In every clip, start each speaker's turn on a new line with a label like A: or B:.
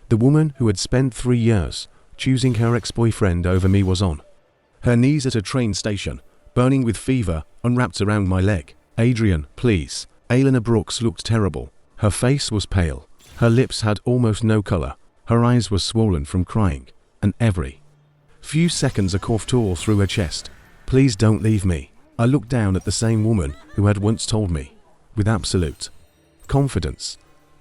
A: The woman who had spent 3 years choosing her ex-boyfriend over me was on her knees at a train station, burning with fever, unwrapped around my leg. "Adrian, please." Elena Brooks looked terrible. Her face was pale. Her lips had almost no color. Her eyes were swollen from crying, and every few seconds a cough tore through her chest. "Please don't leave me." I looked down at the same woman who had once told me, with absolute confidence,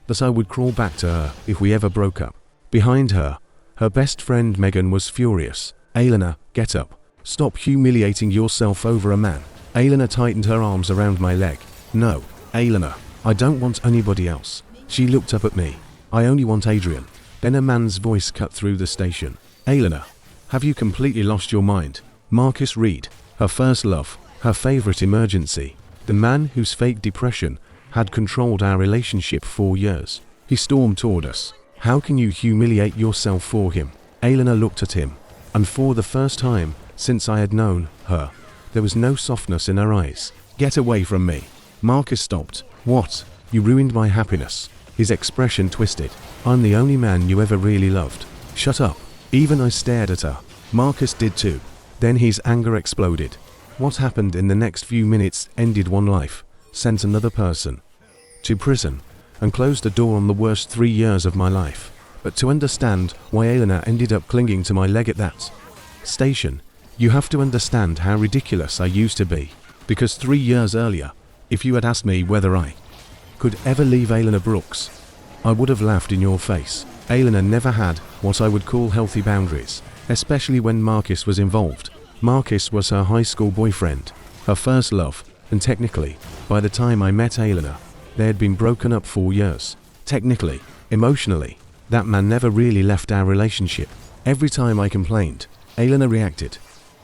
A: that I would crawl back to her if we ever broke up. Behind her, her best friend Megan was furious. "Elena, get up. Stop humiliating yourself over a man." Elena tightened her arms around my leg. "No, Elena, I don't want anybody else." She looked up at me. "I only want Adrian." Then a man's voice cut through the station. "Elena, have you completely lost your mind?" Marcus Reed, her first love, her favorite emergency, the man whose fake depression had controlled our relationship for years. He stormed toward us. "How can you humiliate yourself for him?" Elena looked at him, and for the first time since I had known her, there was no softness in her eyes. "Get away from me." Marcus stopped. "What? You ruined my happiness." His expression twisted. "I'm the only man you ever really loved." "Shut up." Even I stared at her. Marcus did too. Then his anger exploded. What happened in the next few minutes ended one life, sent another person to prison, and closed the door on the worst 3 years of my life. But to understand why Elena ended up clinging to my leg at that station, you have to understand how ridiculous I used to be. Because 3 years earlier, if you had asked me whether I could ever leave Elena Brooks, I would have laughed in your face. Elena never had what I would call healthy boundaries, especially when Marcus was involved. Marcus was her high school boyfriend, her first love, and technically, by the time I met Elena, they had been broken up 4 years. Technically, emotionally, that man never really left our relationship. Every time I complained, Elena reacted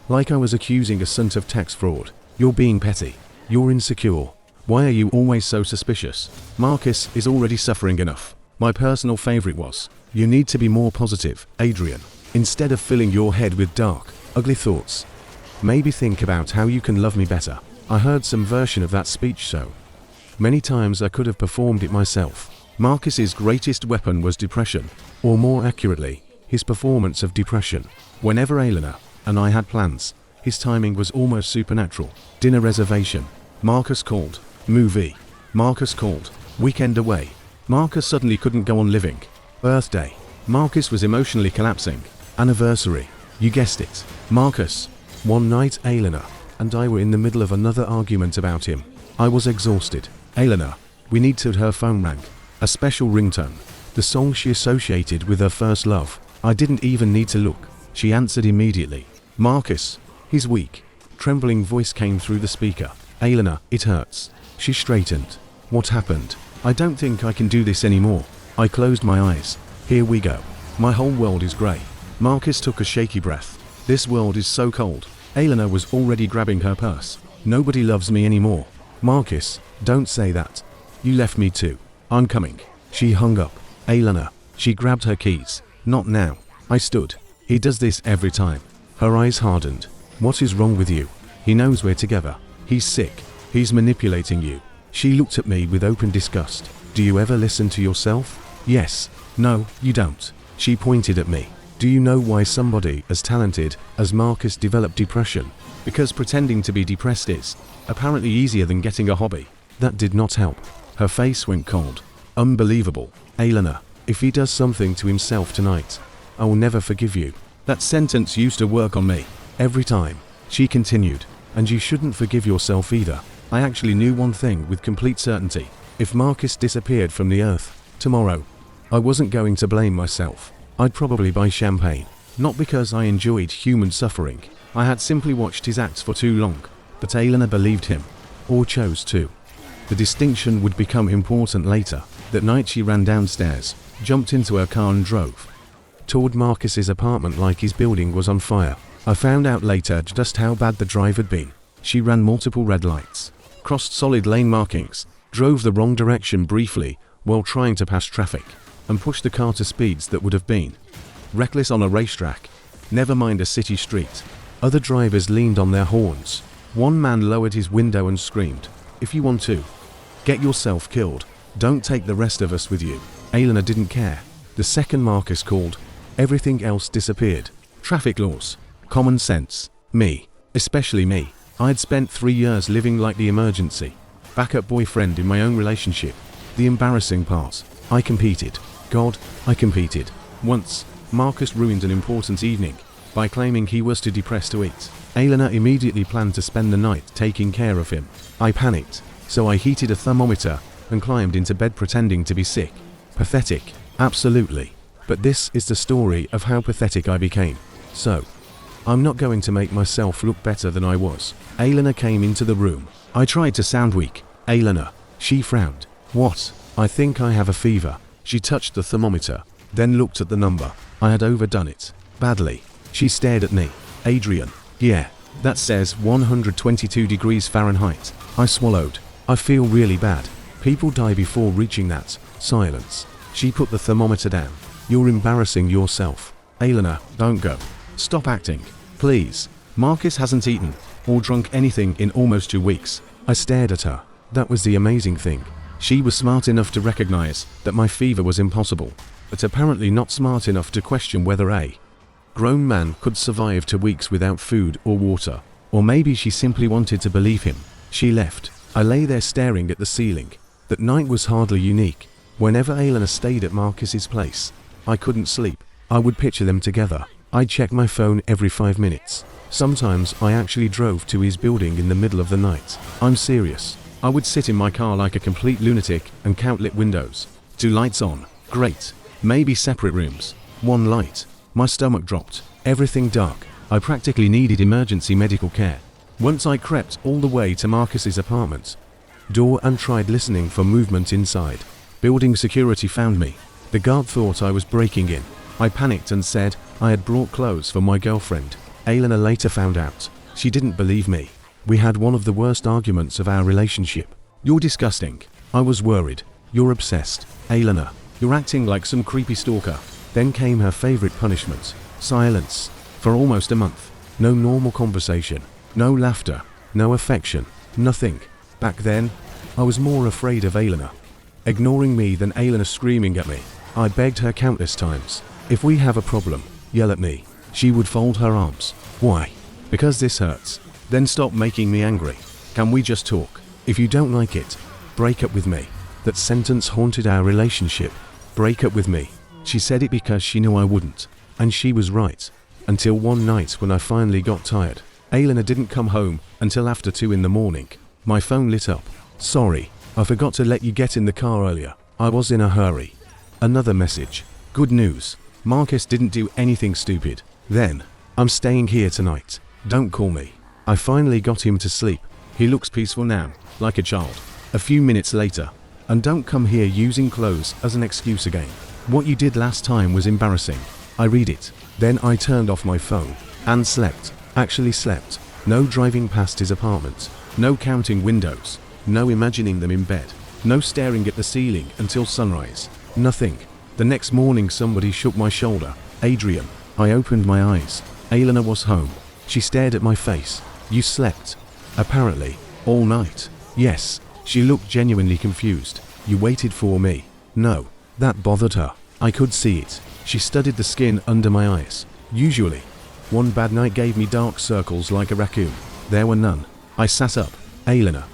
A: like I was accusing a son of tax fraud. "You're being petty. You're insecure. Why are you always so suspicious? Marcus is already suffering enough." My personal favorite was, "You need to be more positive, Adrian. Instead of filling your head with dark, ugly thoughts, maybe think about how you can love me better." I heard some version of that speech so many times I could have performed it myself. Marcus's greatest weapon was depression, or more accurately, his performance of depression. Whenever Elena and I had plans, his timing was almost supernatural. Dinner reservation. Marcus called. Movie. Marcus called. Weekend away. Marcus suddenly couldn't go on living. Birthday. Marcus was emotionally collapsing. Anniversary. You guessed it. Marcus. One night Elena and I were in the middle of another argument about him. I was exhausted. Elena. We need to. Her phone rang. A special ringtone. The song she associated with her first love. I didn't even need to look. She answered immediately. Marcus. His weak, trembling voice came through the speaker. "Elena, it hurts." She straightened. "What happened?" "I don't think I can do this anymore." I closed my eyes. "Here we go. My whole world is grey." Marcus took a shaky breath. "This world is so cold." Elena was already grabbing her purse. "Nobody loves me anymore." "Marcus, don't say that. You left me too." "I'm coming." She hung up. "Elena." She grabbed her keys. "Not now." I stood. "He does this every time." Her eyes hardened. "What is wrong with you? He knows we're together. He's sick. He's manipulating you." She looked at me with open disgust. "Do you ever listen to yourself?" "Yes." "No, you don't." She pointed at me. "Do you know why somebody as talented as Marcus developed depression? Because pretending to be depressed is apparently easier than getting a hobby." That did not help. Her face went cold. "Unbelievable. Elena, if he does something to himself tonight, I will never forgive you." That sentence used to work on me. Every time. She continued. "And you shouldn't forgive yourself either." I actually knew one thing with complete certainty. If Marcus disappeared from the earth tomorrow, I wasn't going to blame myself. I'd probably buy champagne. Not because I enjoyed human suffering. I had simply watched his acts for too long. But Elena believed him. Or chose to. The distinction would become important later. That night she ran downstairs, jumped into her car and drove toward Marcus's apartment like his building was on fire. I found out later just how bad the drive had been. She ran multiple red lights, crossed solid lane markings, drove the wrong direction briefly while trying to pass traffic, and pushed the car to speeds that would have been reckless on a racetrack, never mind a city street. Other drivers leaned on their horns. One man lowered his window and screamed, "If you want to get yourself killed, don't take the rest of us with you." Elena didn't care. The second Marcus called, everything else disappeared. Traffic laws, common sense, me, especially me. I'd spent 3 years living like the emergency backup boyfriend in my own relationship. The embarrassing part, I competed. God, I competed. Once, Marcus ruined an important evening by claiming he was too depressed to eat. Elena immediately planned to spend the night taking care of him. I panicked, so I heated a thermometer and climbed into bed pretending to be sick. Pathetic, absolutely. But this is the story of how pathetic I became. So, I'm not going to make myself look better than I was. Elena came into the room. I tried to sound weak. Elena, she frowned. What? I think I have a fever. She touched the thermometer, then looked at the number. I had overdone it. Badly. She stared at me. Adrian. Yeah, that says 122 degrees Fahrenheit. I swallowed. I feel really bad. People die before reaching that. Silence. She put the thermometer down. You're embarrassing yourself. Elena, don't go. Stop acting. Please. Marcus hasn't eaten or drunk anything in almost 2 weeks. I stared at her. That was the amazing thing. She was smart enough to recognize that my fever was impossible, but apparently not smart enough to question whether a grown man could survive 2 weeks without food or water. Or maybe she simply wanted to believe him. She left. I lay there staring at the ceiling. That night was hardly unique. Whenever Elena stayed at Marcus's place, I couldn't sleep. I would picture them together. I'd check my phone every 5 minutes. Sometimes I actually drove to his building in the middle of the night. I'm serious. I would sit in my car like a complete lunatic and count lit windows. 2 lights on. Great. Maybe separate rooms. 1 light. My stomach dropped. Everything dark. I practically needed emergency medical care. Once I crept all the way to Marcus's apartment door and tried listening for movement inside. Building security found me. The guard thought I was breaking in. I panicked and said I had brought clothes for my girlfriend. Elena later found out. She didn't believe me. We had one of the worst arguments of our relationship. You're disgusting. I was worried. You're obsessed. Elena, you're acting like some creepy stalker. Then came her favorite punishment. Silence. For almost a month. No normal conversation. No laughter. No affection. Nothing. Back then, I was more afraid of Elena ignoring me than Elena screaming at me. I begged her countless times. If we have a problem, yell at me. She would fold her arms. Why? Because this hurts. Then stop making me angry. Can we just talk? If you don't like it, break up with me. That sentence haunted our relationship. Break up with me. She said it because she knew I wouldn't. And she was right. Until one night when I finally got tired. Elena didn't come home until after 2 in the morning. My phone lit up. Sorry, I forgot to let you get in the car earlier. I was in a hurry. Another message. Good news. Marcus didn't do anything stupid. Then, I'm staying here tonight. Don't call me. I finally got him to sleep. He looks peaceful now, like a child. A few minutes later. And don't come here using clothes as an excuse again. What you did last time was embarrassing. I read it. Then I turned off my phone. And slept. Actually slept. No driving past his apartment. No counting windows. No imagining them in bed. No staring at the ceiling until sunrise. Nothing. The next morning somebody shook my shoulder. Adrian. I opened my eyes. Elena was home. She stared at my face. You slept. Apparently. All night. Yes. She looked genuinely confused. You waited for me. No. That bothered her. I could see it. She studied the skin under my eyes. Usually. One bad night gave me dark circles like a raccoon. There were none. I sat up. Elena.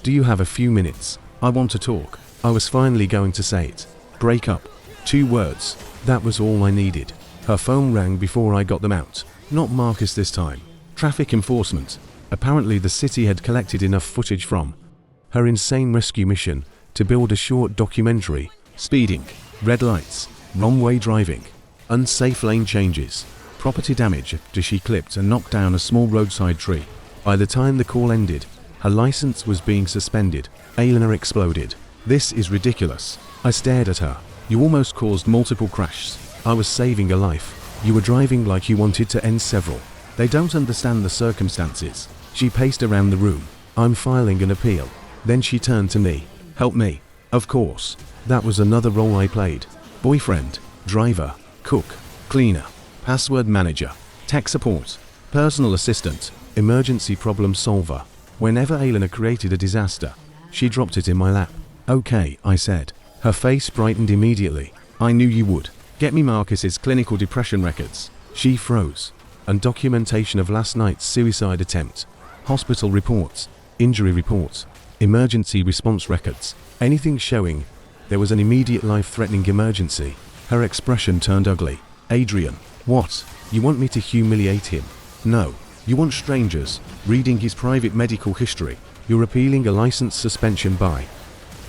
A: Do you have a few minutes? I want to talk. I was finally going to say it. Break up. 2 words. That was all I needed. Her phone rang before I got them out. Not Marcus this time. Traffic enforcement. Apparently the city had collected enough footage from her insane rescue mission to build a short documentary. Speeding. Red lights. Wrong way driving. Unsafe lane changes. Property damage after she clipped and knocked down a small roadside tree. By the time the call ended, her license was being suspended. Elena exploded. This is ridiculous. I stared at her. You almost caused multiple crashes. I was saving a life. You were driving like you wanted to end several. They don't understand the circumstances. She paced around the room. I'm filing an appeal. Then she turned to me. Help me. Of course. That was another role I played. Boyfriend, driver, cook, cleaner, password manager, tech support, personal assistant, emergency problem solver. Whenever Elena created a disaster, she dropped it in my lap. Okay, I said. Her face brightened immediately. I knew you would. Get me Marcus's clinical depression records. She froze. And documentation of last night's suicide attempt. Hospital reports, injury reports, emergency response records. Anything showing there was an immediate life-threatening emergency. Her expression turned ugly. Adrian, what? You want me to humiliate him? No. You want strangers reading his private medical history. You're appealing a license suspension by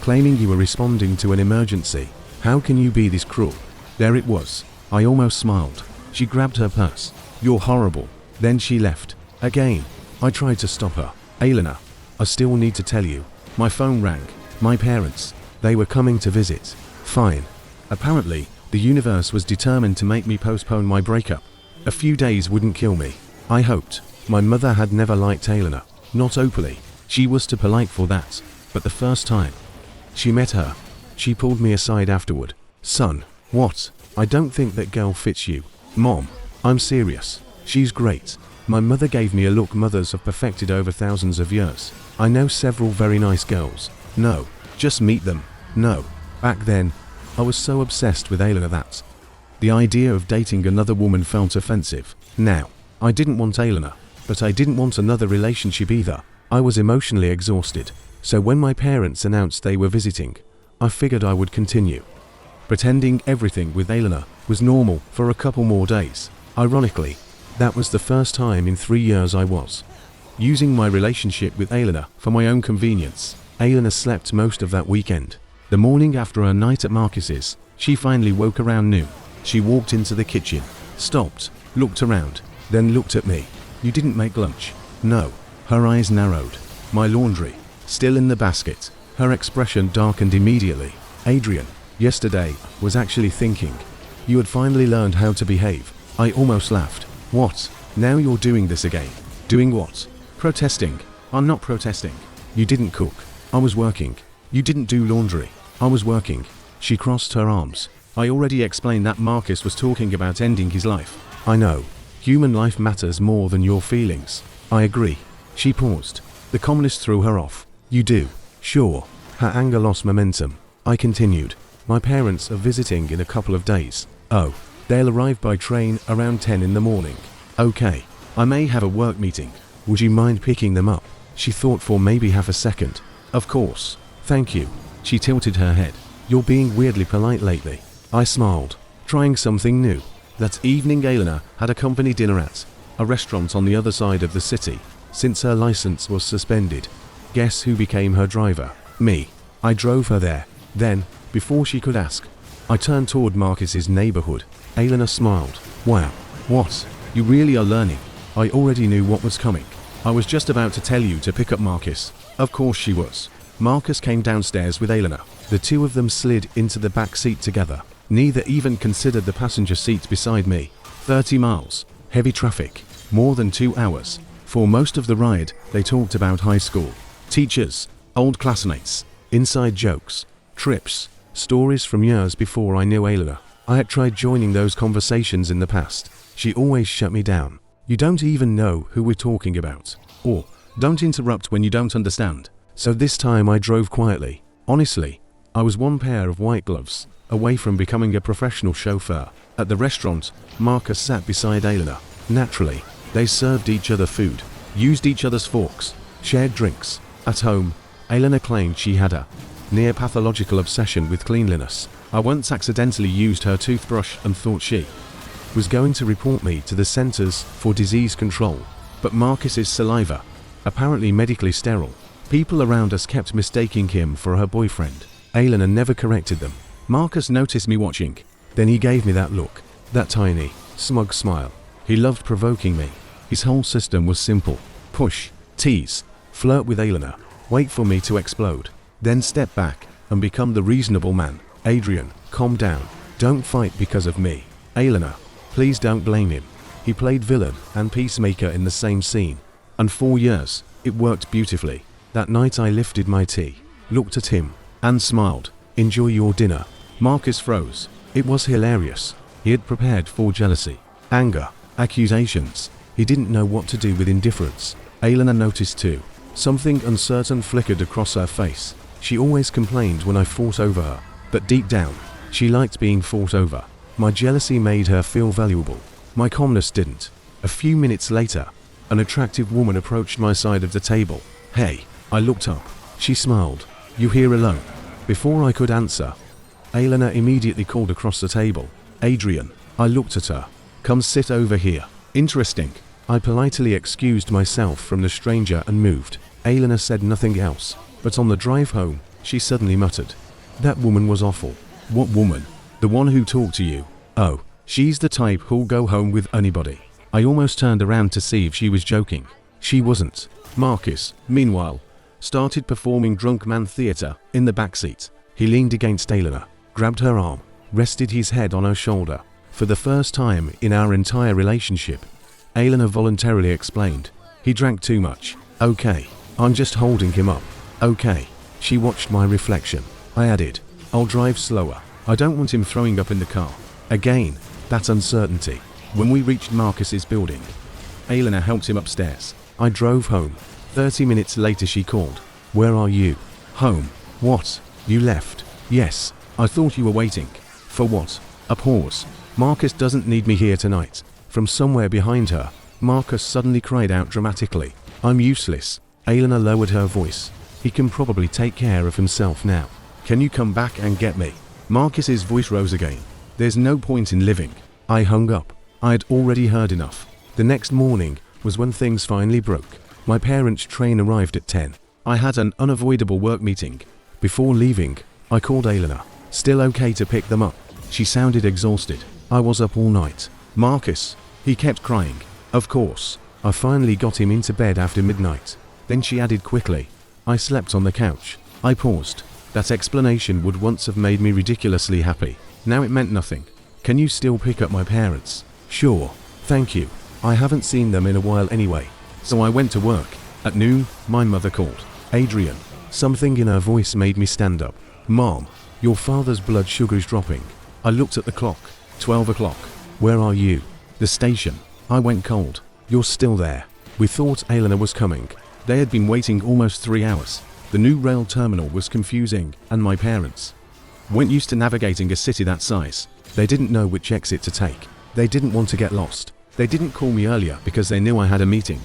A: claiming you were responding to an emergency. How can you be this cruel? There it was. I almost smiled. She grabbed her purse. You're horrible. Then she left. Again. I tried to stop her. Elena, I still need to tell you. My phone rang. My parents. They were coming to visit. Fine. Apparently, the universe was determined to make me postpone my breakup. A few days wouldn't kill me. I hoped. My mother had never liked Elena. Not openly. She was too polite for that. But the first time she met her, she pulled me aside afterward. Son, what? I don't think that girl fits you. Mom, I'm serious. She's great. My mother gave me a look mothers have perfected over thousands of years. I know several very nice girls. No, just meet them. No. Back then, I was so obsessed with Elena that the idea of dating another woman felt offensive. Now, I didn't want Elena, but I didn't want another relationship either. I was emotionally exhausted. So when my parents announced they were visiting, I figured I would continue pretending everything with Elena was normal for a couple more days. Ironically, that was the first time in 3 years I was using my relationship with Elena for my own convenience. Elena slept most of that weekend. The morning after her night at Marcus's, she finally woke around noon. She walked into the kitchen, stopped, looked around, then looked at me. You didn't make lunch? No. Her eyes narrowed. My laundry, still in the basket. Her expression darkened immediately. Adrian, yesterday, was actually thinking you had finally learned how to behave. I almost laughed. What? Now you're doing this again? Doing what? Protesting. I'm not protesting. You didn't cook. I was working. You didn't do laundry. I was working. She crossed her arms. I already explained that Marcus was talking about ending his life. I know. Human life matters more than your feelings. I agree. She paused. The communist threw her off. You do? Sure. Her anger lost momentum. I continued. My parents are visiting in a couple of days. Oh. They'll arrive by train around 10 in the morning. Okay. I may have a work meeting. Would you mind picking them up? She thought for maybe half a second. Of course. Thank you. She tilted her head. You're being weirdly polite lately. I smiled, trying something new. That evening Elena had a company dinner at a restaurant on the other side of the city, since her license was suspended. Guess who became her driver? Me. I drove her there. Then, before she could ask, I turned toward Marcus's neighborhood. Elena smiled. Wow. What? You really are learning. I already knew what was coming. I was just about to tell you to pick up Marcus. Of course she was. Marcus came downstairs with Elena. The two of them slid into the back seat together. Neither even considered the passenger seat beside me. 30 miles. Heavy traffic. More than 2 hours. For most of the ride, they talked about high school. Teachers. Old classmates. Inside jokes. Trips. Stories from years before I knew Elena. I had tried joining those conversations in the past. She always shut me down. You don't even know who we're talking about. Or, don't interrupt when you don't understand. So this time I drove quietly. Honestly, I was one pair of white gloves away from becoming a professional chauffeur. At the restaurant, Marcus sat beside Elena. Naturally, they served each other food, used each other's forks, shared drinks. At home, Elena claimed she had a near pathological obsession with cleanliness. I once accidentally used her toothbrush and thought she was going to report me to the Centers for Disease Control. But Marcus's saliva, apparently medically sterile. People around us kept mistaking him for her boyfriend. Elena never corrected them. Marcus noticed me watching. Then he gave me that look. That tiny, smug smile. He loved provoking me. His whole system was simple. Push, tease, flirt with Elena, wait for me to explode, then step back and become the reasonable man. Adrian, calm down. Don't fight because of me. Elena, please don't blame him. He played villain and peacemaker in the same scene. And 4 years, it worked beautifully. That night I lifted my tea, looked at him, and smiled. Enjoy your dinner. Marcus froze. It was hilarious. He had prepared for jealousy, anger, accusations. He didn't know what to do with indifference. Elena noticed too. Something uncertain flickered across her face. She always complained when I fought over her, but deep down, she liked being fought over. My jealousy made her feel valuable. My calmness didn't. A few minutes later, an attractive woman approached my side of the table. "Hey." I looked up. She smiled. "You here alone?" Before I could answer, Elena immediately called across the table. "Adrian." I looked at her. "Come sit over here." "Interesting." I politely excused myself from the stranger and moved. Elena said nothing else, but on the drive home, she suddenly muttered, "That woman was awful." "What woman?" "The one who talked to you." "Oh, she's the type who'll go home with anybody." I almost turned around to see if she was joking. She wasn't. Marcus, meanwhile, started performing drunk man theater in the backseat. He leaned against Elena, grabbed her arm, rested his head on her shoulder. For the first time in our entire relationship, Elena voluntarily explained, "He drank too much." "Okay, I'm just holding him up." "Okay." She watched my reflection. I added, "I'll drive slower. I don't want him throwing up in the car." Again, that uncertainty. When we reached Marcus's building, Elena helped him upstairs. I drove home. 30 minutes later she called. "Where are you?" "Home." "What? You left?" "Yes. I thought you were waiting." "For what?" A pause. "Marcus doesn't need me here tonight." From somewhere behind her, Marcus suddenly cried out dramatically, "I'm useless." Elena lowered her voice. "He can probably take care of himself now. Can you come back and get me?" Marcus's voice rose again. "There's no point in living." I hung up. I had already heard enough. The next morning was when things finally broke. My parents' train arrived at 10. I had an unavoidable work meeting. Before leaving, I called Elena. "Still okay to pick them up?" She sounded exhausted. "I was up all night." "Marcus," he kept crying. "Of course. I finally got him into bed after midnight." Then she added quickly, "I slept on the couch." I paused. That explanation would once have made me ridiculously happy. Now it meant nothing. "Can you still pick up my parents?" "Sure. Thank you. I haven't seen them in a while anyway." So I went to work. At noon, my mother called. "Adrian." Something in her voice made me stand up. "Mom, your father's blood sugar's dropping." I looked at the clock. 12 o'clock. "Where are you?" "The station." I went cold. "You're still there." We thought Elena was coming. They had been waiting almost 3 hours. The new rail terminal was confusing, and my parents weren't used to navigating a city that size. They didn't know which exit to take. They didn't want to get lost. They didn't call me earlier because they knew I had a meeting.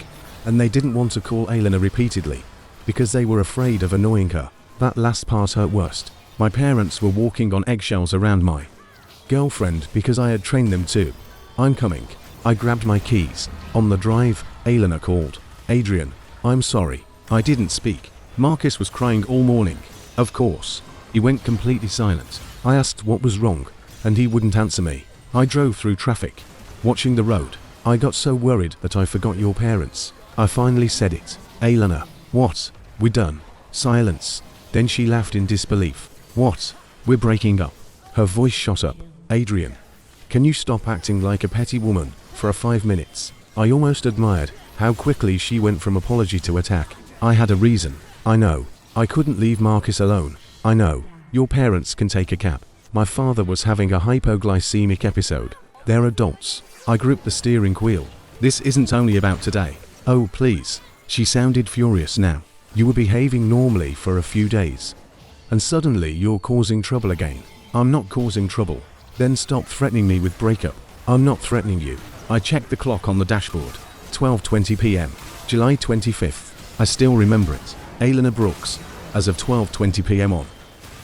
A: And they didn't want to call Elena repeatedly because they were afraid of annoying her. That last part hurt worst. My parents were walking on eggshells around my girlfriend because I had trained them to. "I'm coming." I grabbed my keys. On the drive, Elena called. "Adrian, I'm sorry. I didn't speak." Marcus was crying all morning. Of course. He went completely silent. I asked what was wrong, and he wouldn't answer me. I drove through traffic, watching the road. I got so worried that I forgot your parents. I finally said it. "Elena." "What?" "We're done." Silence. Then she laughed in disbelief. "What?" "We're breaking up." Her voice shot up. "Adrian, can you stop acting like a petty woman for 5 minutes?" I almost admired how quickly she went from apology to attack. "I had a reason." "I know. I couldn't leave Marcus alone." "I know. Your parents can take a cab." My father was having a hypoglycemic episode. They're adults. I gripped the steering wheel. "This isn't only about today." "Oh, please." She sounded furious now. "You were behaving normally for a few days, and suddenly you're causing trouble again." "I'm not causing trouble." "Then stop threatening me with breakup." "I'm not threatening you." I checked the clock on the dashboard. 12:20 p.m. July 25th. I still remember it. Elena Brooks, as of 12:20 p.m. on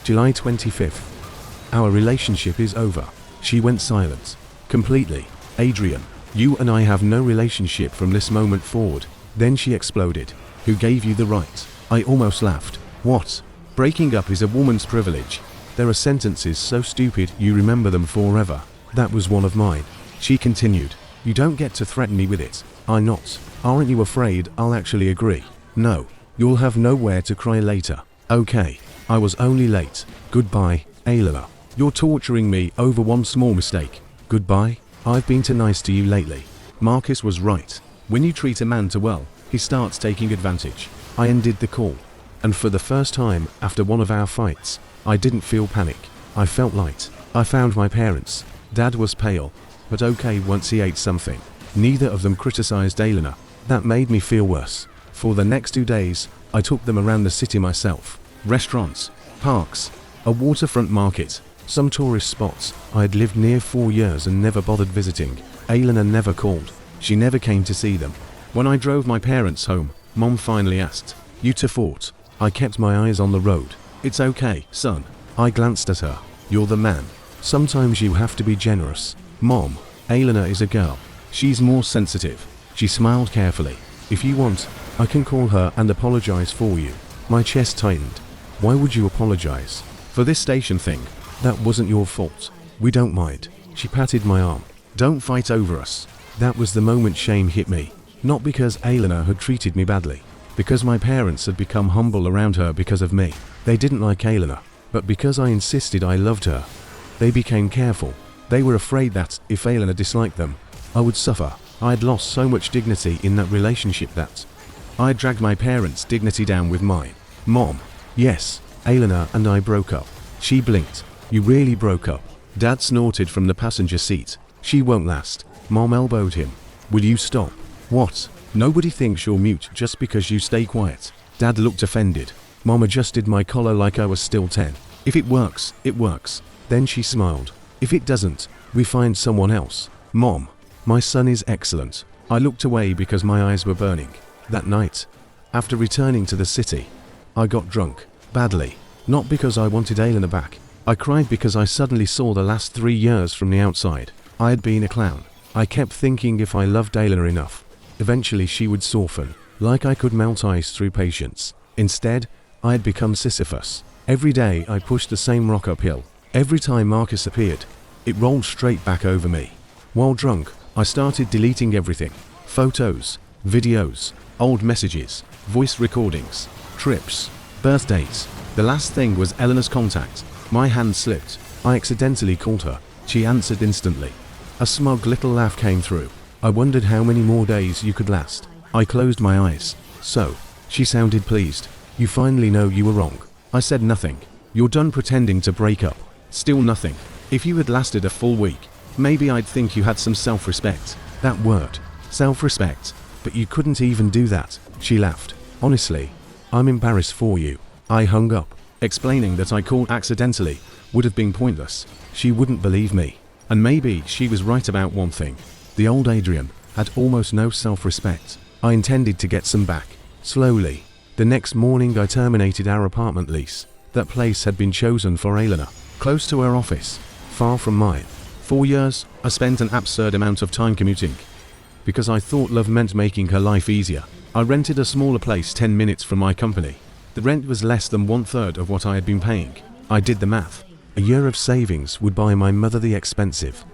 A: July 25th. "Our relationship is over." She went silent. Completely. "Adrian, you and I have no relationship from this moment forward." Then she exploded. "Who gave you the right?" I almost laughed. "What? Breaking up is a woman's privilege. There are sentences so stupid you remember them forever. That was one of mine." She continued. "You don't get to threaten me with it." "I'm not." "Aren't you afraid I'll actually agree?" "No. You'll have nowhere to cry later." "Okay. I was only late. Goodbye, Elena. You're torturing me over one small mistake." "Goodbye. I've been too nice to you lately." Marcus was right. When you treat a man too well, he starts taking advantage. I ended the call. And for the first time after one of our fights, I didn't feel panic. I felt light. I found my parents. Dad was pale, but okay once he ate something. Neither of them criticized Elena. That made me feel worse. For the next 2 days, I took them around the city myself. Restaurants, parks, a waterfront market. Some tourist spots I had lived near 4 years and never bothered visiting. Elena never called. She never came to see them. When I drove my parents home, Mom finally asked, "You to fort?" I kept my eyes on the road. "It's okay, son." I glanced at her. "You're the man. Sometimes you have to be generous." "Mom, Elena is a girl. She's more sensitive." She smiled carefully. "If you want, I can call her and apologize for you." My chest tightened. "Why would you apologize?" "For this station thing. That wasn't your fault. We don't mind." She patted my arm. "Don't fight over us." That was the moment shame hit me. Not because Elena had treated me badly. Because my parents had become humble around her because of me. They didn't like Elena, but because I insisted I loved her. They became careful. They were afraid that, if Elena disliked them, I would suffer. I had lost so much dignity in that relationship that I dragged my parents' dignity down with mine. "Mom." "Yes, Elena and I broke up." She blinked. "You really broke up?" Dad snorted from the passenger seat. "She won't last." Mom elbowed him. "Will you stop?" "What? Nobody thinks you're mute just because you stay quiet." Dad looked offended. Mom adjusted my collar like I was still 10. "If it works, it works." Then she smiled. "If it doesn't, we find someone else." "Mom, my son is excellent." I looked away because my eyes were burning. That night, after returning to the city, I got drunk. Badly. Not because I wanted Elena back. I cried because I suddenly saw the last 3 years from the outside. I had been a clown. I kept thinking if I loved Elena enough, eventually she would soften, like I could melt ice through patience. Instead, I had become Sisyphus. Every day I pushed the same rock uphill. Every time Marcus appeared, it rolled straight back over me. While drunk, I started deleting everything. Photos, videos, old messages, voice recordings, trips, birthdays. The last thing was Elena's contact. My hand slipped. I accidentally called her. She answered instantly. A smug little laugh came through. I wondered how many more days you could last. I closed my eyes. "So," she sounded pleased, "you finally know you were wrong." I said nothing. "You're done pretending to break up." Still nothing. "If you had lasted a full week, maybe I'd think you had some self-respect." That word. Self-respect. "But you couldn't even do that." She laughed. "Honestly, I'm embarrassed for you." I hung up. Explaining that I called accidentally would have been pointless. She wouldn't believe me. And maybe she was right about one thing. The old Adrian had almost no self-respect. I intended to get some back. Slowly. The next morning I terminated our apartment lease. That place had been chosen for Elena. Close to her office. Far from mine. 4 years, I spent an absurd amount of time commuting. Because I thought love meant making her life easier. I rented a smaller place 10 minutes from my company. The rent was less than 1/3 of what I had been paying. I did the math. A year of savings would buy my mother the expensive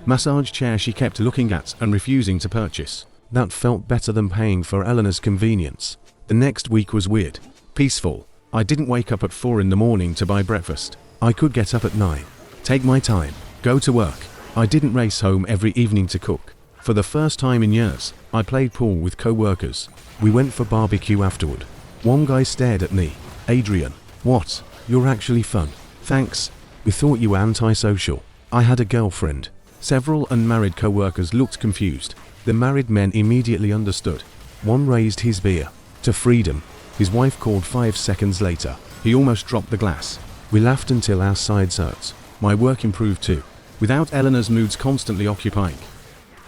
A: massage chair she kept looking at and refusing to purchase. That felt better than paying for Elena's convenience. The next week was weird. Peaceful. I didn't wake up at 4 in the morning to buy breakfast. I could get up at 9. Take my time. Go to work. I didn't race home every evening to cook. For the first time in years, I played pool with co-workers. We went for barbecue afterward. One guy stared at me. "Adrian, what? You're actually fun." "Thanks. We thought you were antisocial." I had a girlfriend. Several unmarried co-workers looked confused. The married men immediately understood. One raised his beer. "To freedom." His wife called 5 seconds later. He almost dropped the glass. We laughed until our sides hurt. My work improved too. Without Elena's moods constantly occupying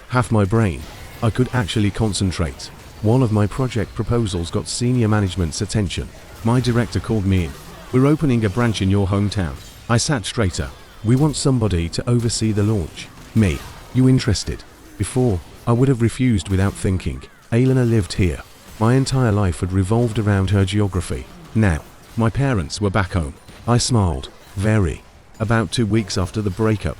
A: half my brain, I could actually concentrate. One of my project proposals got senior management's attention. My director called me in. "We're opening a branch in your hometown." I sat straighter. "We want somebody to oversee the launch." "Me? You interested?" Before, I would have refused without thinking. Elena lived here. My entire life had revolved around her geography. Now, my parents were back home. I smiled. Very. About 2 weeks after the breakup,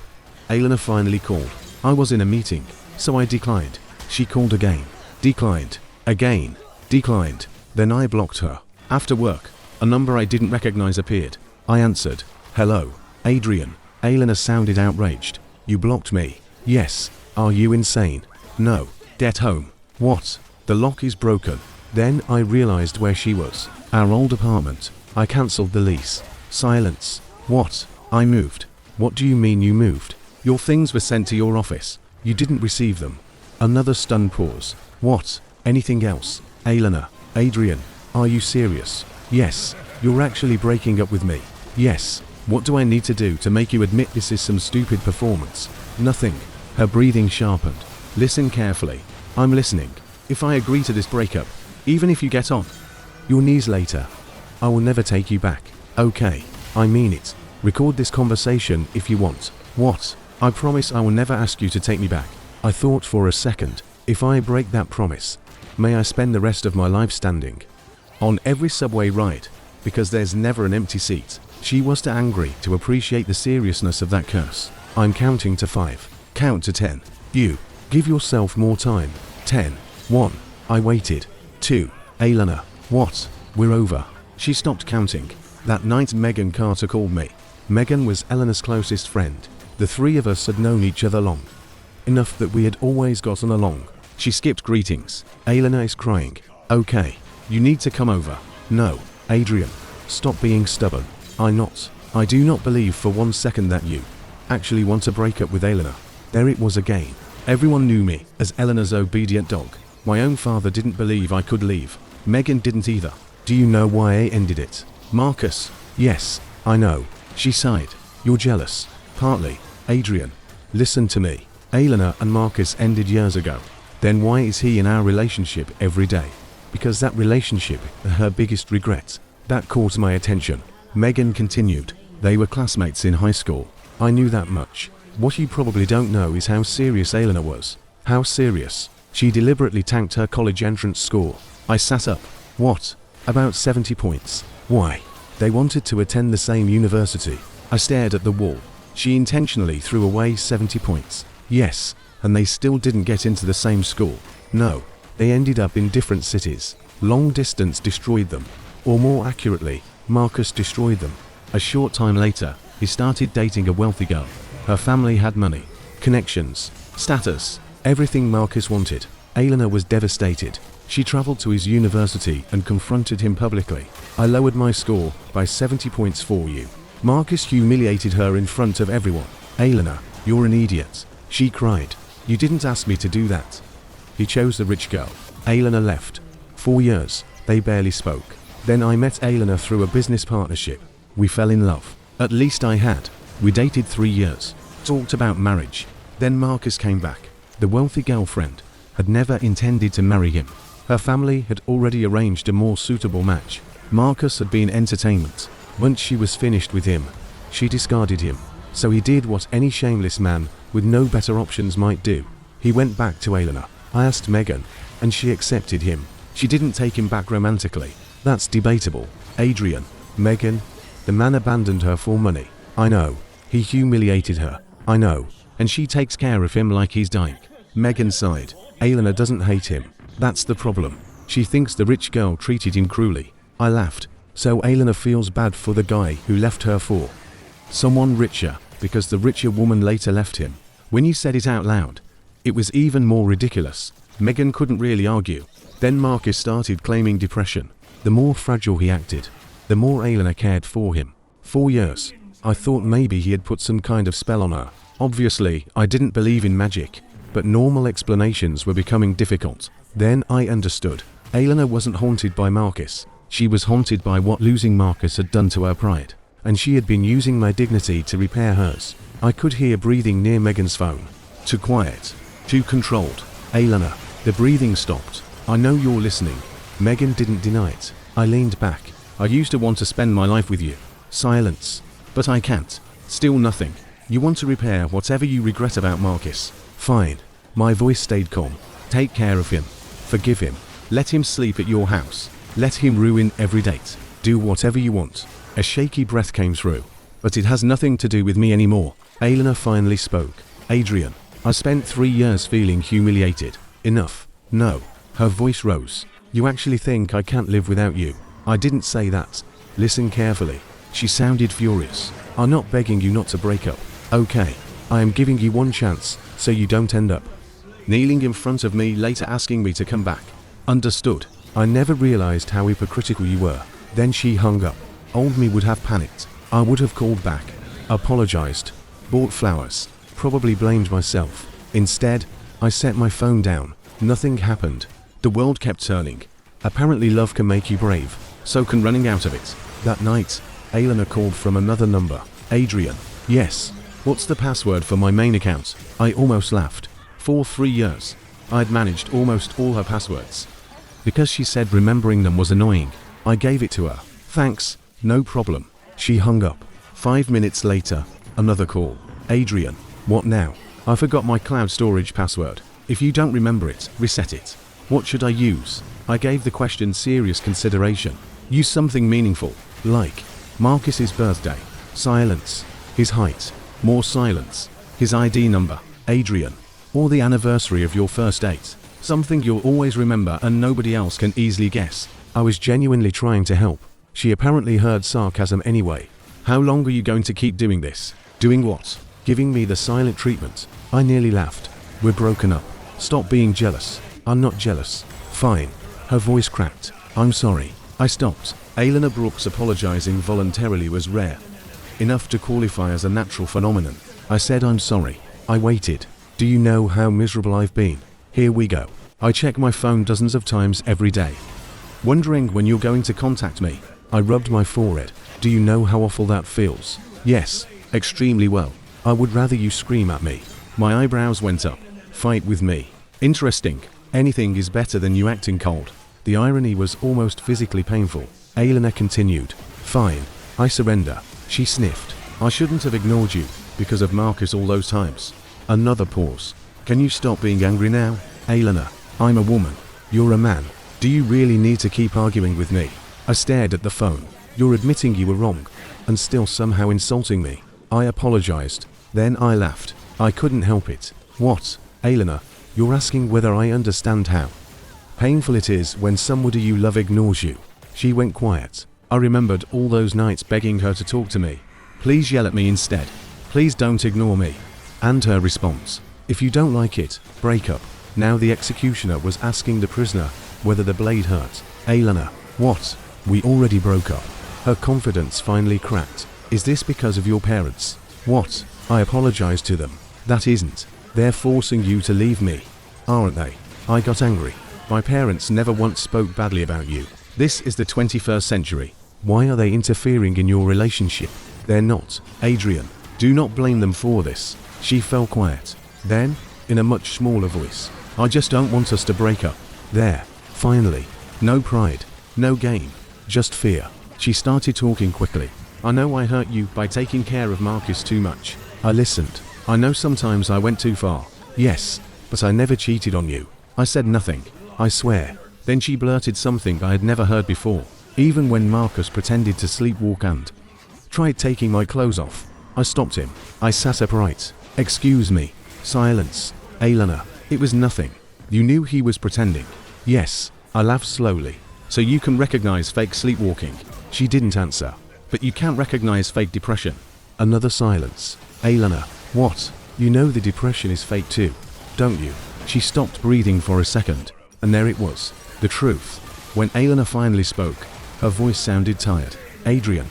A: Elena finally called. I was in a meeting, so I declined. She called again. Declined. Again. Declined. Then I blocked her. After work, a number I didn't recognize appeared. I answered. "Hello, Adrian." Elena sounded outraged. "You blocked me?" "Yes." "Are you insane?" "No. Get home." "What?" "The lock is broken." Then I realized where she was. Our old apartment. I cancelled the lease. Silence. "What?" "I moved." "What do you mean you moved?" "Your things were sent to your office. You didn't receive them." Another stunned pause. "What? Anything else?" "Elena." "Adrian, are you serious?" "Yes." "You're actually breaking up with me?" "Yes." What do I need to do to make you admit this is some stupid performance? Nothing. Her breathing sharpened. Listen carefully. I'm listening. If I agree to this breakup, even if you get on your knees later, I will never take you back. Okay, I mean it. Record this conversation if you want. What? I promise I will never ask you to take me back. I thought for a second, if I break that promise, may I spend the rest of my life standing on every subway ride, because there's never an empty seat. She was too angry to appreciate the seriousness of that curse. I'm counting to 5. Count to 10. You. Give yourself more time. 10. 1. I waited. 2. Elena. What? We're over. She stopped counting. That night Megan Carter called me. Megan was Elena's closest friend. The three of us had known each other long enough that we had always gotten along. She skipped greetings. Elena is crying. Okay. You need to come over. No. Adrian. Stop being stubborn. I do not believe for 1 second that you actually want to break up with Elena. There it was again. Everyone knew me as Elena's obedient dog. My own father didn't believe I could leave. Megan didn't either. Do you know why I ended it? Marcus. Yes, I know. She sighed. You're jealous. Partly. Adrian. Listen to me. Elena and Marcus ended years ago. Then why is he in our relationship every day? Because that relationship is her biggest regret. That caught my attention. Megan continued. They were classmates in high school. I knew that much. What you probably don't know is how serious Elena was. How serious? She deliberately tanked her college entrance score. I sat up. What? About 70 points. Why? They wanted to attend the same university. I stared at the wall. She intentionally threw away 70 points. Yes, and they still didn't get into the same school. No, they ended up in different cities. Long distance destroyed them. Or more accurately, Marcus destroyed them. A short time later, he started dating a wealthy girl. Her family had money, connections, status, everything Marcus wanted. Elena was devastated. She traveled to his university and confronted him publicly. I lowered my score by 70 points for you. Marcus humiliated her in front of everyone. Elena, you're an idiot. She cried. You didn't ask me to do that. He chose the rich girl. Elena left. 4 years, they barely spoke. Then I met Elena through a business partnership. We fell in love. At least I had. We dated 3 years. Talked about marriage. Then Marcus came back. The wealthy girlfriend had never intended to marry him. Her family had already arranged a more suitable match. Marcus had been entertainment. Once she was finished with him, she discarded him. So he did what any shameless man with no better options might do. He went back to Elena. I asked Megan, and she accepted him. She didn't take him back romantically. That's debatable. Adrian. Megan. The man abandoned her for money. I know. He humiliated her. I know. And she takes care of him like he's dying. Megan sighed. Elena doesn't hate him. That's the problem. She thinks the rich girl treated him cruelly. I laughed. So Elena feels bad for the guy who left her for someone richer, because the richer woman later left him. When you said it out loud, it was even more ridiculous. Megan couldn't really argue. Then Marcus started claiming depression. The more fragile he acted, the more Elena cared for him. 4 years. I thought maybe he had put some kind of spell on her. Obviously, I didn't believe in magic, but normal explanations were becoming difficult. Then I understood. Elena wasn't haunted by Marcus. She was haunted by what losing Marcus had done to her pride. And she had been using my dignity to repair hers. I could hear breathing near Megan's phone. Too quiet. Too controlled. Elena. The breathing stopped. I know you're listening. Megan didn't deny it. I leaned back. I used to want to spend my life with you. Silence. But I can't. Still nothing. You want to repair whatever you regret about Marcus. Fine. My voice stayed calm. Take care of him. Forgive him. Let him sleep at your house. Let him ruin every date. Do whatever you want. A shaky breath came through. But it has nothing to do with me anymore. Elena finally spoke. Adrian. I spent 3 years feeling humiliated. Enough. No. Her voice rose. You actually think I can't live without you? I didn't say that. Listen carefully. She sounded furious. I'm not begging you not to break up. Okay. I am giving you one chance, so you don't end up kneeling in front of me later asking me to come back. Understood. I never realized how hypocritical you were. Then she hung up. Old me would have panicked. I would have called back. Apologized. Bought flowers. Probably blamed myself. Instead, I set my phone down. Nothing happened. The world kept turning. Apparently love can make you brave. So can running out of it. That night, Elena called from another number. Adrian. Yes. What's the password for my main account? I almost laughed. For 3 years, I'd managed almost all her passwords. Because she said remembering them was annoying, I gave it to her. Thanks, no problem. She hung up. 5 minutes later, another call. Adrian. What now? I forgot my cloud storage password. If you don't remember it, reset it. What should I use? I gave the question serious consideration. Use something meaningful, like Marcus's birthday. Silence. His height. More silence. His ID number. Adrian. Or the anniversary of your first date. Something you'll always remember and nobody else can easily guess. I was genuinely trying to help. She apparently heard sarcasm anyway. How long are you going to keep doing this? Doing what? Giving me the silent treatment. I nearly laughed. We're broken up. Stop being jealous. I'm not jealous. Fine. Her voice cracked. I'm sorry. I stopped. Elena Brooks apologizing voluntarily was rare. Enough to qualify as a natural phenomenon. I said I'm sorry. I waited. Do you know how miserable I've been? Here we go. I check my phone dozens of times every day. Wondering when you're going to contact me. I rubbed my forehead. Do you know how awful that feels? Yes. Extremely well. I would rather you scream at me. My eyebrows went up. Fight with me. Interesting. Anything is better than you acting cold. The irony was almost physically painful. Elena continued. Fine. I surrender. She sniffed. I shouldn't have ignored you, because of Marcus all those times. Another pause. Can you stop being angry now? Elena. I'm a woman. You're a man. Do you really need to keep arguing with me? I stared at the phone. You're admitting you were wrong, and still somehow insulting me. I apologized. Then I laughed. I couldn't help it. What? Elena, you're asking whether I understand how painful it is when somebody you love ignores you. She went quiet. I remembered all those nights begging her to talk to me. Please yell at me instead. Please don't ignore me. And her response. If you don't like it, break up. Now the executioner was asking the prisoner whether the blade hurt. Elena. What? We already broke up. Her confidence finally cracked. Is this because of your parents? What? I apologized to them. That isn't. They're forcing you to leave me. Aren't they? I got angry. My parents never once spoke badly about you. This is the 21st century. Why are they interfering in your relationship? They're not. Adrian, do not blame them for this. She fell quiet. Then, in a much smaller voice, I just don't want us to break up. There. Finally. No pride. No game. Just fear. She started talking quickly. I know I hurt you by taking care of Marcus too much. I listened. I know sometimes I went too far. Yes, but I never cheated on you. I said nothing. I swear. Then she blurted something I had never heard before. Even when Marcus pretended to sleepwalk and tried taking my clothes off, I stopped him. I sat upright. Excuse me. Silence. Elena. It was nothing. You knew he was pretending. Yes. I laughed slowly. So you can recognize fake sleepwalking. She didn't answer. But you can't recognize fake depression. Another silence. Elena. What? You know the depression is fake too, don't you? She stopped breathing for a second. And there it was. The truth. When Elena finally spoke, her voice sounded tired. Adrian.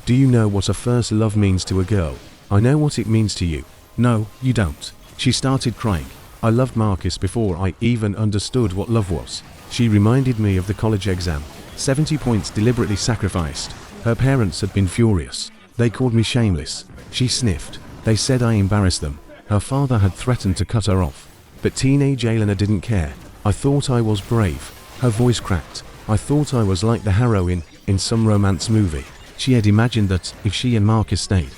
A: Do you know what a first love means to a girl? I know what it means to you. No, you don't. She started crying. I loved Marcus before I even understood what love was. She reminded me of the college exam. 70 points deliberately sacrificed. Her parents had been furious. They called me shameless. She sniffed. They said I embarrassed them. Her father had threatened to cut her off. But teenage Elena didn't care. I thought I was brave. Her voice cracked. I thought I was like the heroine in some romance movie. She had imagined that if she and Marcus stayed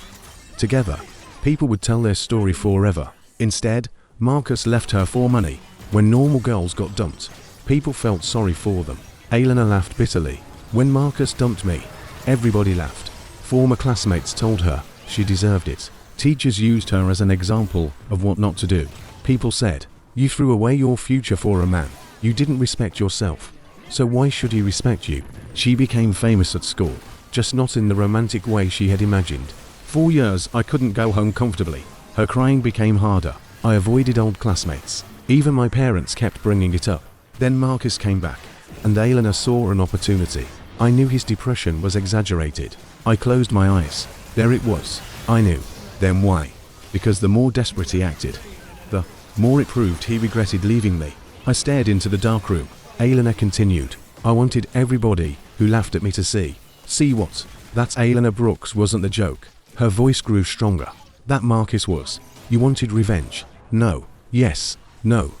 A: together, people would tell their story forever. Instead, Marcus left her for money. When normal girls got dumped, people felt sorry for them. Elena laughed bitterly. When Marcus dumped me, everybody laughed. Former classmates told her she deserved it. Teachers used her as an example of what not to do. People said, you threw away your future for a man. You didn't respect yourself. So why should he respect you? She became famous at school, just not in the romantic way she had imagined. 4 years I couldn't go home comfortably. Her crying became harder. I avoided old classmates. Even my parents kept bringing it up. Then Marcus came back, and Elena saw an opportunity. I knew his depression was exaggerated. I closed my eyes. There it was. I knew. Then why? Because the more desperate he acted, the more it proved he regretted leaving me. I stared into the dark room. Elena continued. I wanted everybody who laughed at me to see. See what? That Elena Brooks wasn't the joke. Her voice grew stronger. That Marcus was. You wanted revenge. No. Yes. No.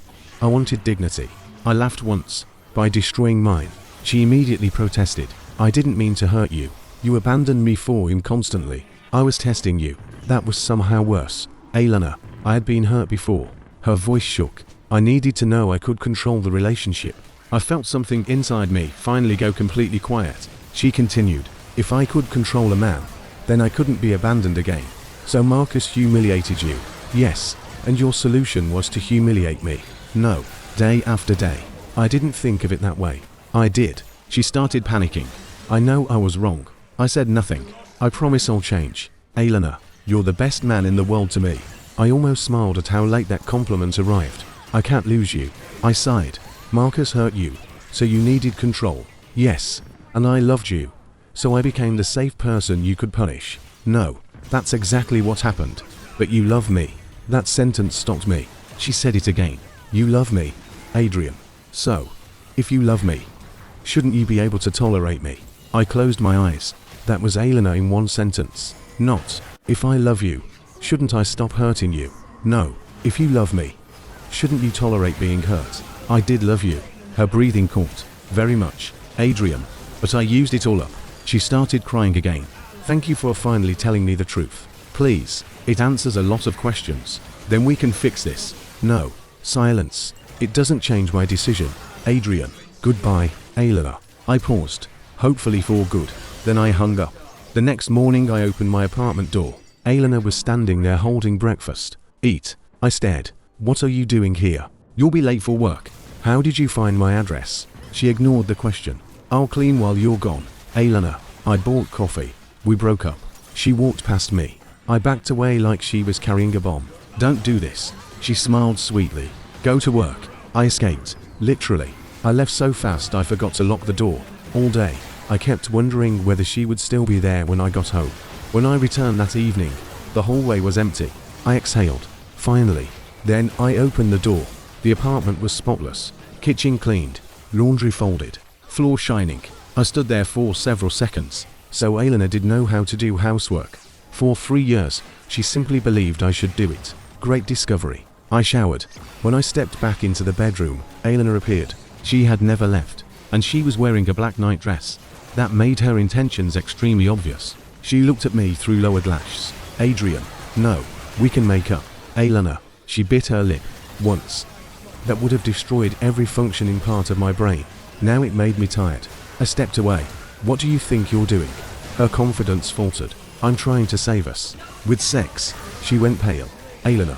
A: I wanted dignity. I laughed once. By destroying mine. She immediately protested. I didn't mean to hurt you. You abandoned me for him constantly. I was testing you. That was somehow worse. Elena, I had been hurt before. Her voice shook. I needed to know I could control the relationship. I felt something inside me finally go completely quiet. She continued. If I could control a man, then I couldn't be abandoned again. So Marcus humiliated you. Yes. And your solution was to humiliate me. No. Day after day. I didn't think of it that way. I did. She started panicking. I know I was wrong. I said nothing. I promise I'll change. Elena, you're the best man in the world to me. I almost smiled at how late that compliment arrived. I can't lose you. I sighed. Marcus hurt you, so you needed control. Yes. And I loved you. So I became the safe person you could punish. No. That's exactly what happened. But you love me. That sentence stopped me. She said it again. You love me, Adrian. So, if you love me, shouldn't you be able to tolerate me? I closed my eyes. That was Elena in one sentence. Not, if I love you, shouldn't I stop hurting you? No, if you love me, shouldn't you tolerate being hurt? I did love you. Her breathing caught. Very much. Adrian. But I used it all up. She started crying again. Thank you for finally telling me the truth. Please, it answers a lot of questions. Then we can fix this. No. Silence. It doesn't change my decision. Adrian. Goodbye, Elena. I paused. Hopefully for good. Then I hung up. The next morning I opened my apartment door. Elena was standing there holding breakfast. Eat. I stared. What are you doing here? You'll be late for work. How did you find my address? She ignored the question. I'll clean while you're gone. Elena. I bought coffee. We broke up. She walked past me. I backed away like she was carrying a bomb. Don't do this. She smiled sweetly. Go to work. I escaped. Literally. I left so fast I forgot to lock the door. All day, I kept wondering whether she would still be there when I got home. When I returned that evening, the hallway was empty. I exhaled. Finally. Then I opened the door. The apartment was spotless. Kitchen cleaned. Laundry folded. Floor shining. I stood there for several seconds. So Elena did know how to do housework. For 3 years, she simply believed I should do it. Great discovery. I showered. When I stepped back into the bedroom, Elena appeared. She had never left, and she was wearing a black nightdress. That made her intentions extremely obvious. She looked at me through lowered lashes. Adrian. No. We can make up. Elena. She bit her lip. Once. That would have destroyed every functioning part of my brain. Now it made me tired. I stepped away. What do you think you're doing? Her confidence faltered. I'm trying to save us. With sex. She went pale. Elena.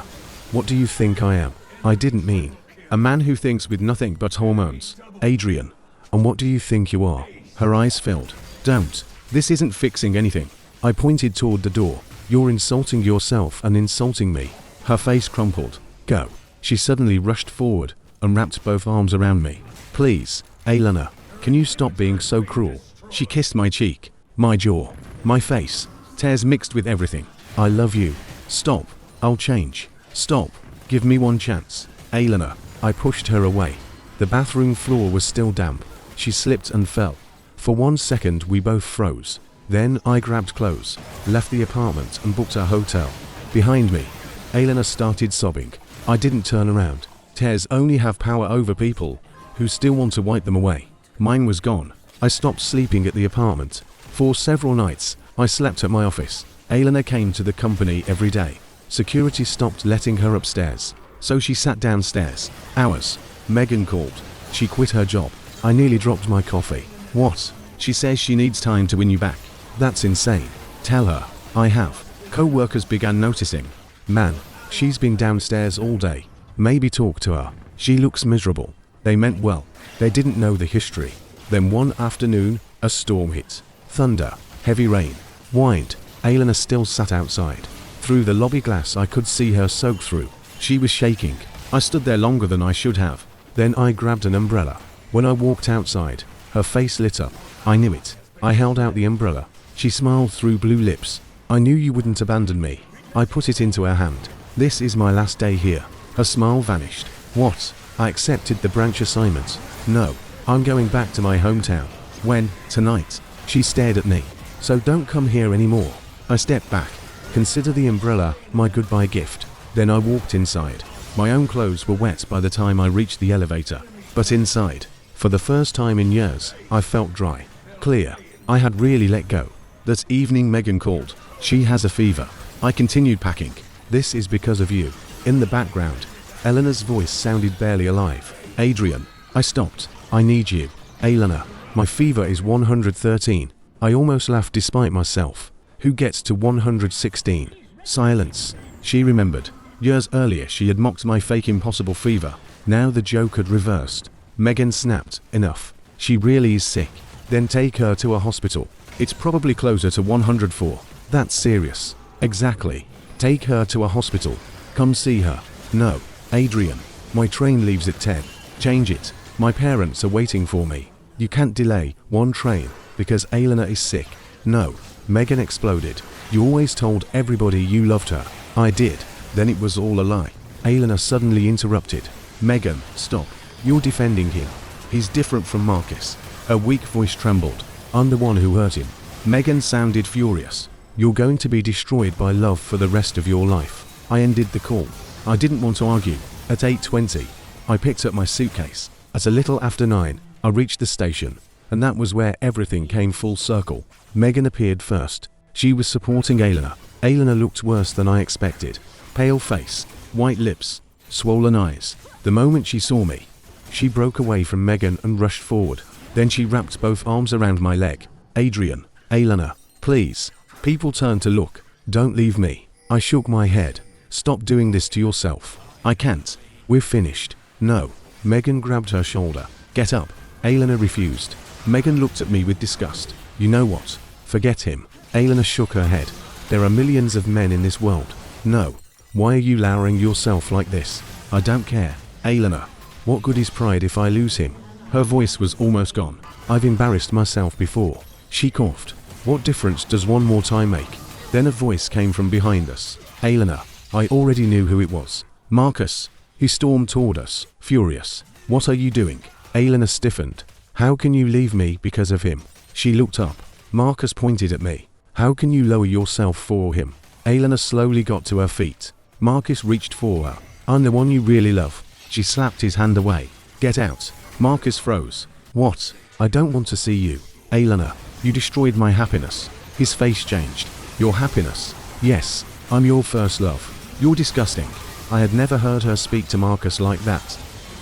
A: What do you think I am? I didn't mean. A man who thinks with nothing but hormones. Adrian. And what do you think you are? Her eyes filled. Don't. This isn't fixing anything. I pointed toward the door. You're insulting yourself and insulting me. Her face crumpled. Go. She suddenly rushed forward and wrapped both arms around me. Please, Elena, can you stop being so cruel? She kissed my cheek, my jaw, my face. Tears mixed with everything. I love you. Stop. I'll change. Stop. Give me one chance. Elena. I pushed her away. The bathroom floor was still damp. She slipped and fell. For 1 second we both froze. Then I grabbed clothes, left the apartment and booked a hotel. Behind me, Elena started sobbing. I didn't turn around. Tears only have power over people who still want to wipe them away. Mine was gone. I stopped sleeping at the apartment. For several nights, I slept at my office. Elena came to the company every day. Security stopped letting her upstairs, so she sat downstairs. Hours. Megan called. She quit her job. I nearly dropped my coffee. What? She says she needs time to win you back. That's insane. Tell her. I have. Co-workers began noticing. Man, she's been downstairs all day. Maybe talk to her. She looks miserable. They meant well. They didn't know the history. Then one afternoon, a storm hit. Thunder. Heavy rain. Wind. Elena still sat outside. Through the lobby glass I could see her soak through. She was shaking. I stood there longer than I should have. Then I grabbed an umbrella. When I walked outside, her face lit up. I knew it. I held out the umbrella. She smiled through blue lips. I knew you wouldn't abandon me. I put it into her hand. This is my last day here. Her smile vanished. What? I accepted the branch assignment. No. I'm going back to my hometown. When? Tonight. She stared at me. So don't come here anymore. I stepped back. Consider the umbrella my goodbye gift. Then I walked inside. My own clothes were wet by the time I reached the elevator. But inside, for the first time in years, I felt dry. Clear. I had really let go. That evening Megan called. She has a fever. I continued packing. This is because of you. In the background, Elena's voice sounded barely alive. Adrian. I stopped. I need you. Elena. My fever is 113. I almost laughed despite myself. Who gets to 116? Silence. She remembered. Years earlier she had mocked my fake impossible fever. Now the joke had reversed. Megan snapped. Enough. She really is sick. Then take her to a hospital. It's probably closer to 104. That's serious. Exactly. Take her to a hospital. Come see her. No. Adrian. My train leaves at 10. Change it. My parents are waiting for me. You can't delay one train because Elena is sick. No. Megan exploded. You always told everybody you loved her. I did. Then it was all a lie. Elena suddenly interrupted. Megan, stop. You're defending him. He's different from Marcus. Her weak voice trembled. I'm the one who hurt him. Megan sounded furious. You're going to be destroyed by love for the rest of your life. I ended the call. I didn't want to argue. At 8:20, I picked up my suitcase. At a little after 9, I reached the station. And that was where everything came full circle. Megan appeared first. She was supporting Elena. Elena looked worse than I expected. Pale face, white lips, swollen eyes. The moment she saw me, she broke away from Megan and rushed forward. Then she wrapped both arms around my leg. Adrian, Elena, please. People turned to look. Don't leave me. I shook my head. Stop doing this to yourself. I can't. We're finished. No. Megan grabbed her shoulder. Get up. Elena refused. Megan looked at me with disgust. You know what? Forget him. Elena shook her head. There are millions of men in this world. No. Why are you lowering yourself like this? I don't care. Elena. What good is pride if I lose him? Her voice was almost gone. I've embarrassed myself before. She coughed. What difference does one more time make? Then a voice came from behind us. Elena. I already knew who it was. Marcus. He stormed toward us, furious. What are you doing? Elena stiffened. How can you leave me because of him? She looked up. Marcus pointed at me. How can you lower yourself for him? Elena slowly got to her feet. Marcus reached for her. I'm the one you really love. She slapped his hand away. Get out. Marcus froze. What? I don't want to see you. Elena, you destroyed my happiness. His face changed. Your happiness? Yes, I'm your first love. You're disgusting. I had never heard her speak to Marcus like that.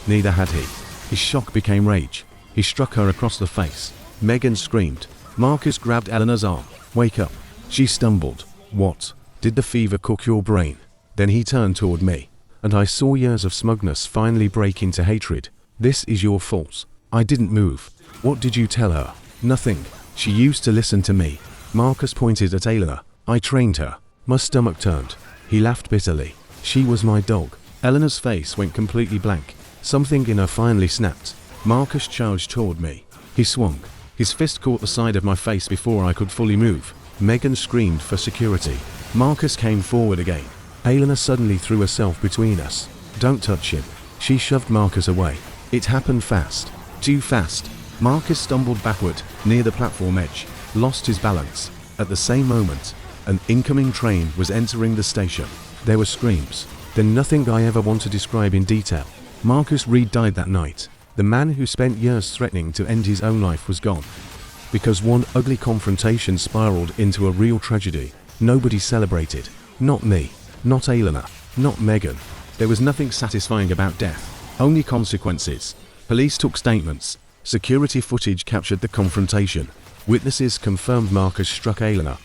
A: Neither had he. His shock became rage. He struck her across the face. Megan screamed. Marcus grabbed Elena's arm. Wake up. She stumbled. What? Did the fever cook your brain? Then he turned toward me, and I saw years of smugness finally break into hatred. This is your fault. I didn't move. What did you tell her? Nothing. She used to listen to me. Marcus pointed at Elena. I trained her. My stomach turned. He laughed bitterly. She was my dog. Elena's face went completely blank. Something in her finally snapped. Marcus charged toward me. He swung. His fist caught the side of my face before I could fully move. Megan screamed for security. Marcus came forward again. Elena suddenly threw herself between us. Don't touch him. She shoved Marcus away. It happened fast. Too fast. Marcus stumbled backward, near the platform edge, lost his balance. At the same moment, an incoming train was entering the station. There were screams. Then nothing I ever want to describe in detail. Marcus Reed died that night. The man who spent years threatening to end his own life was gone. Because one ugly confrontation spiraled into a real tragedy. Nobody celebrated. Not me. Not Elena. Not Megan. There was nothing satisfying about death. Only consequences. Police took statements. Security footage captured the confrontation. Witnesses confirmed Marcus struck Elena,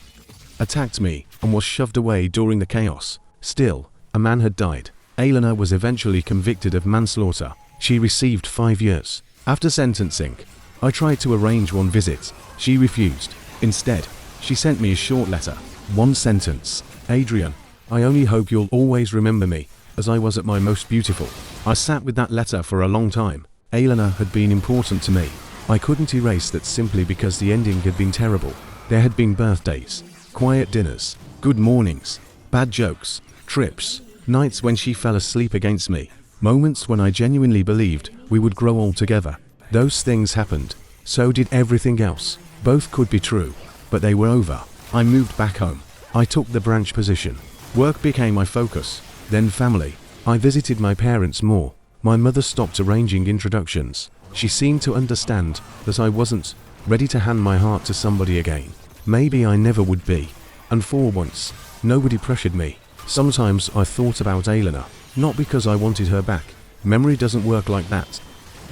A: attacked me, and was shoved away during the chaos. Still, a man had died. Elena was eventually convicted of manslaughter. She received 5 years. After sentencing, I tried to arrange one visit. She refused. Instead, she sent me a short letter. One sentence. Adrian, I only hope you'll always remember me, as I was at my most beautiful. I sat with that letter for a long time. Elena had been important to me. I couldn't erase that simply because the ending had been terrible. There had been birthdays, quiet dinners, good mornings, bad jokes, trips, nights when she fell asleep against me, moments when I genuinely believed we would grow old together. Those things happened. So did everything else. Both could be true, but they were over. I moved back home. I took the branch position. Work became my focus, then family. I visited my parents more. My mother stopped arranging introductions. She seemed to understand that I wasn't ready to hand my heart to somebody again. Maybe I never would be. And for once, nobody pressured me. Sometimes I thought about Elena, not because I wanted her back. Memory doesn't work like that.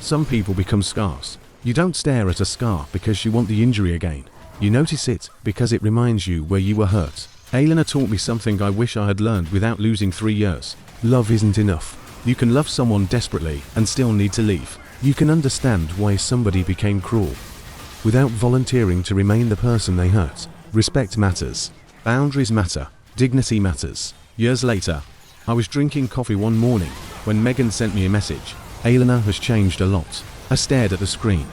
A: Some people become scars. You don't stare at a scar because you want the injury again. You notice it because it reminds you where you were hurt. Elena taught me something I wish I had learned without losing 3 years. Love isn't enough. You can love someone desperately and still need to leave. You can understand why somebody became cruel without volunteering to remain the person they hurt. Respect matters. Boundaries matter. Dignity matters. Years later, I was drinking coffee one morning when Megan sent me a message. Elena has changed a lot. I stared at the screen.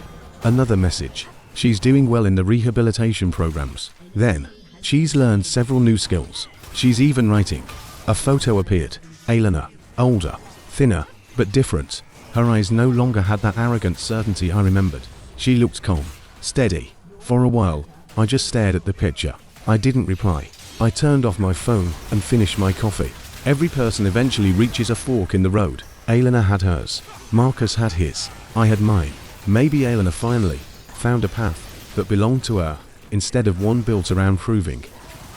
A: Another message. She's doing well in the rehabilitation programs. Then, she's learned several new skills. She's even writing. A photo appeared. Elena, older, thinner, but different. Her eyes no longer had that arrogant certainty I remembered. She looked calm, steady. For a while, I just stared at the picture. I didn't reply. I turned off my phone and finished my coffee. Every person eventually reaches a fork in the road. Elena had hers. Marcus had his. I had mine. Maybe Elena finally found a path that belonged to her, instead of one built around proving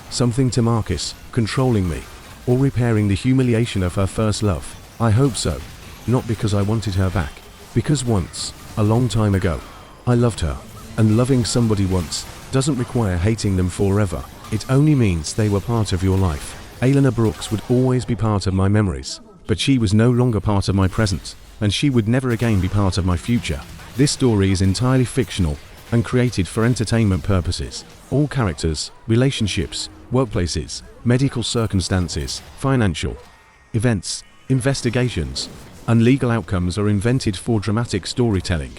A: something to Marcus, controlling me, or repairing the humiliation of her first love. I hope so. Not because I wanted her back. Because once, a long time ago, I loved her. And loving somebody once doesn't require hating them forever. It only means they were part of your life. Elena Brooks would always be part of my memories, but she was no longer part of my present, and she would never again be part of my future. This story is entirely fictional and created for entertainment purposes. All characters, relationships, workplaces, medical circumstances, financial events, investigations, and legal outcomes are invented for dramatic storytelling.